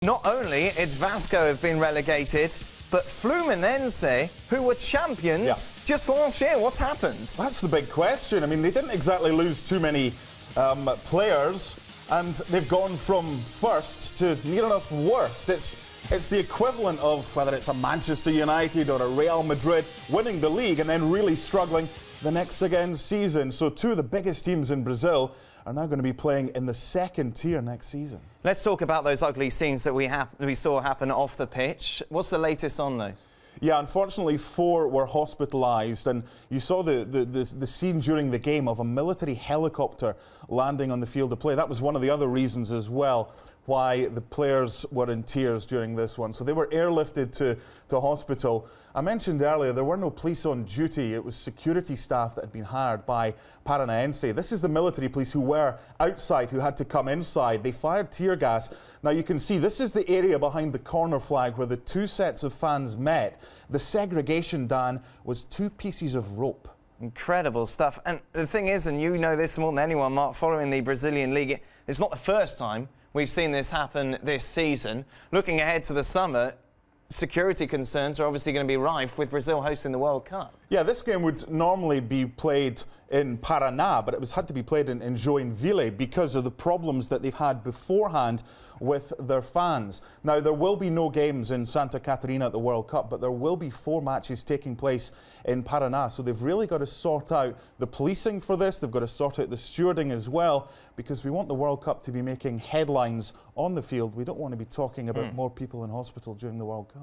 not only it's Vasco have been relegated, but Fluminense, who were champions just last year. What's happened? That's the big question. I mean, they didn't exactly lose too many players, and they've gone from first to near enough worst. It's the equivalent of whether it's a Manchester United or a Real Madrid winning the league and then really struggling the next again season. So two of the biggest teams in Brazil are now going to be playing in the second tier next season. Let's talk about those ugly scenes that we saw happen off the pitch. What's the latest on those? Yeah, unfortunately, 4 were hospitalised, and you saw the scene during the game of a military helicopter landing on the field of play. That was one of the other reasons as well why the players were in tears during this one. So they were airlifted to hospital. I mentioned earlier there were no police on duty. It was security staff that had been hired by Paranaense. This is the military police who were outside, who had to come inside. They fired tear gas. Now you can see this is the area behind the corner flag where the 2 sets of fans met. The segregation, Dan, was 2 pieces of rope. Incredible stuff. And the thing is, and you know this more than anyone, Mark, following the Brazilian league, it's not the first time we've seen this happen this season. Looking ahead to the summer, security concerns are obviously going to be rife with Brazil hosting the World Cup. Yeah, this game would normally be played in Paraná, but it had to be played in Joinville because of the problems that they've had beforehand with their fans. Now, there will be no games in Santa Catarina at the World Cup, but there will be 4 matches taking place in Paraná. So they've really got to sort out the policing for this. They've got to sort out the stewarding as well, because we want the World Cup to be making headlines on the field. We don't want to be talking about more people in hospital during the World Cup.